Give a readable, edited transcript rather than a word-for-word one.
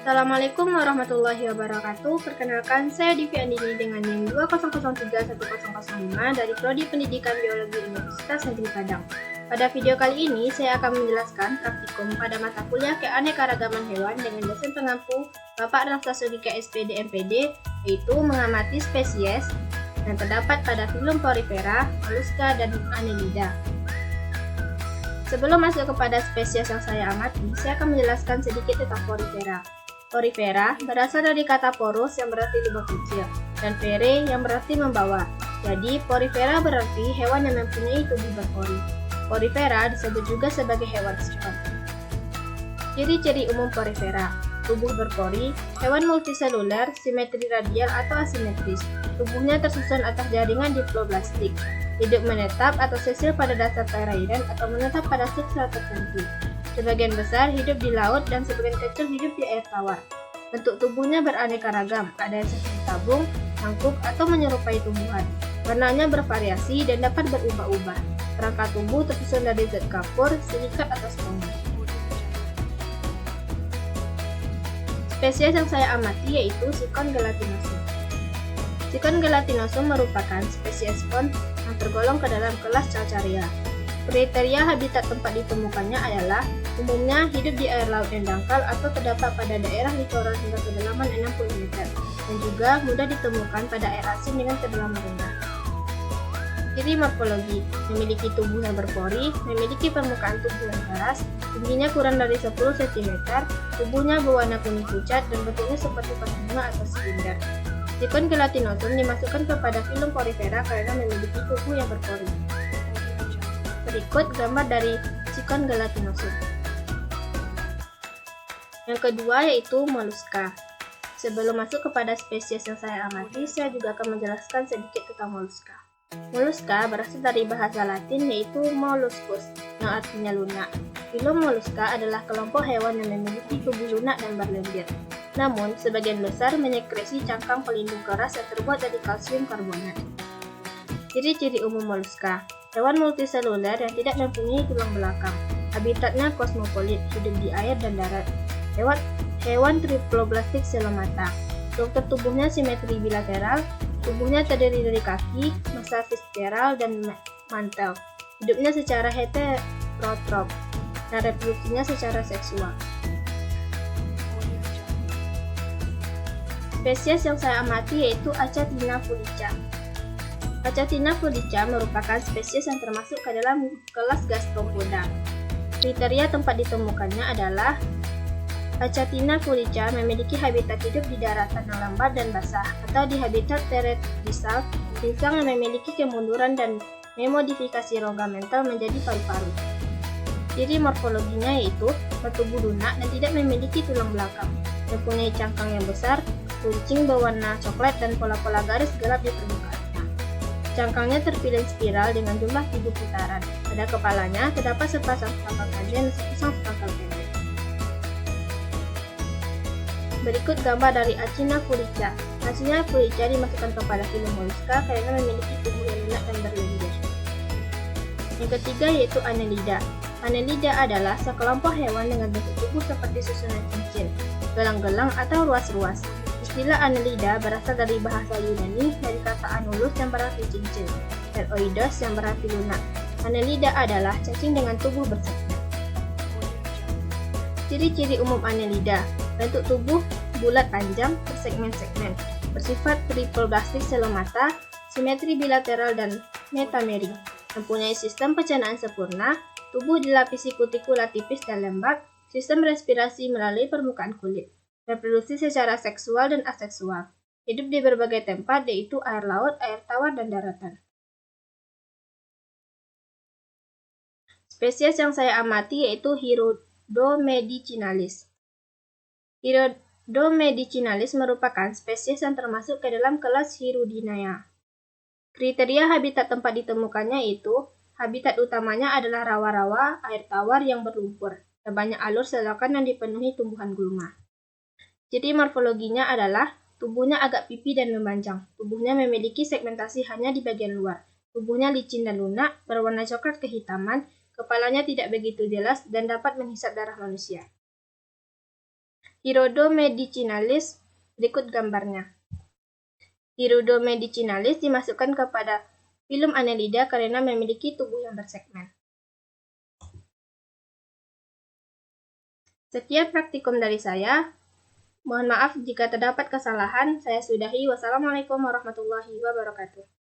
Assalamualaikum warahmatullahi wabarakatuh. Perkenalkan, saya Divi Andini dengan NIM 200311005 dari Prodi Pendidikan Biologi Universitas Negeri Padang. Pada video kali ini, saya akan menjelaskan praktikum pada mata kuliah Keanekaragaman Hewan dengan dosen pengampu Bapak Rafsa Sudika SPD MPD, yaitu mengamati spesies yang terdapat pada filum Porifera, Mollusca, dan Annelida. Sebelum masuk kepada spesies yang saya amati, saya akan menjelaskan sedikit tentang Porifera. Porifera berasal dari kata poros yang berarti lubang kecil, dan fere yang berarti membawa. Jadi, Porifera berarti hewan yang mempunyai tubuh berpori. Porifera disebut juga sebagai hewan sperm. Ciri-ciri umum Porifera: tubuh berpori, hewan multiseluler, simetri radial atau asimetris, tubuhnya tersusun atas jaringan diploblastik, hidup menetap atau sesil pada dasar perairan atau menetap pada substrat tertentu. Sebagian besar hidup di laut dan sebagian kecil hidup di air tawar. Bentuk tubuhnya beraneka ragam, ada yang seperti tabung, tangkup, atau menyerupai tumbuhan. Warnanya bervariasi dan dapat berubah-ubah. Kerangka tubuh tersusun dari zat kapur, silikat, atau sponge. Spesies yang saya amati yaitu Cichon gelatinosum. Cichon gelatinosum merupakan spesies pon yang tergolong ke dalam kelas Calcaria. Kriteria habitat tempat ditemukannya adalah umumnya hidup di air laut yang dangkal atau terdapat pada daerah litoral hingga kedalaman 60 meter, dan juga mudah ditemukan pada air asin dengan kedalaman rendah. Ciri morfologi: memiliki tubuh yang berpori, memiliki permukaan tubuh yang keras, tingginya kurang dari 10 cm, tubuhnya berwarna kuning pucat, dan bentuknya seperti bunga atau silinder. Cichon gelatinosum dimasukkan kepada filum Porifera karena memiliki tubuh yang berpori. Berikut gambar dari Cichon gelatinosum. Yang kedua yaitu Mollusca. Sebelum masuk kepada spesies yang saya amati, saya juga akan menjelaskan sedikit tentang Mollusca. Mollusca berasal dari bahasa Latin yaitu molluscus, yang artinya lunak. Filum Mollusca adalah kelompok hewan yang memiliki tubuh lunak dan berlendir. Namun, sebagian besar menyekresi cangkang pelindung keras yang terbuat dari kalsium karbonat. Ciri-ciri umum Mollusca: hewan multiseluler yang tidak mempunyai tulang belakang. Habitatnya kosmopolit, hidup di air dan darat. Hewan triploblastik selomata. Struktur tubuhnya simetri bilateral. Tubuhnya terdiri dari kaki, massa visceral, dan mantel. Hidupnya secara heterotrof, dan reproduksinya secara seksual. Spesies yang saya amati yaitu Achatina fulica. Achatina fulica merupakan spesies yang termasuk ke dalam kelas Gastropoda. Kriteria tempat ditemukannya adalah Achatina fulica memiliki habitat hidup di daratan yang lembat dan basah, atau di habitat teretrisal, ginsang yang memiliki kemunduran dan memodifikasi rongga mental menjadi paru-paru. Ciri morfologinya yaitu bertubuh lunak dan tidak memiliki tulang belakang, mempunyai cangkang yang besar, runcing berwarna coklat dan pola-pola garis gelap di permukaannya. Cangkangnya terpilih spiral dengan jumlah 7 putaran. Pada kepalanya terdapat sepasang pangkal panjang dan sepasang pangkal pendek. Berikut gambar dari Achatina fulica. Achatina fulica dimasukkan kepada filum Mollusca karena memiliki tubuh yang lunak dan berlendir. Yang ketiga yaitu Annelida. Annelida adalah sekelompok hewan dengan bentuk tubuh seperti susunan cincin, gelang-gelang atau ruas-ruas. Istilah Annelida berasal dari bahasa Yunani dari kata annulus yang berarti cincin, dan oidos yang berarti lunak. Annelida adalah cacing dengan tubuh bersegmen. Ciri-ciri umum Annelida: bentuk tubuh bulat panjang, bersegmen-segmen, bersifat triploblastik selomata, simetri bilateral dan metameri, mempunyai sistem pencernaan sempurna, tubuh dilapisi kutikula tipis dan lembab, sistem respirasi melalui permukaan kulit, reproduksi secara seksual dan aseksual, hidup di berbagai tempat yaitu air laut, air tawar, dan daratan. Spesies yang saya amati yaitu Hirudomedicinalis. Hirudomedicinalis merupakan spesies yang termasuk ke dalam kelas Hirudinea. Kriteria habitat tempat ditemukannya yaitu habitat utamanya adalah rawa-rawa, air tawar yang berlumpur, dan banyak alur selokan yang dipenuhi tumbuhan gulma. Ciri morfologinya adalah tubuhnya agak pipi dan memanjang. Tubuhnya memiliki segmentasi hanya di bagian luar. Tubuhnya licin dan lunak, berwarna coklat kehitaman, kepalanya tidak begitu jelas dan dapat menghisap darah manusia. Iridomedicinalis, berikut gambarnya. Iridomedicinalis dimasukkan kepada filum Annelida karena memiliki tubuh yang bersegmen. Sekian praktikum dari saya. Mohon maaf jika terdapat kesalahan. Saya sudahi. Wassalamualaikum warahmatullahi wabarakatuh.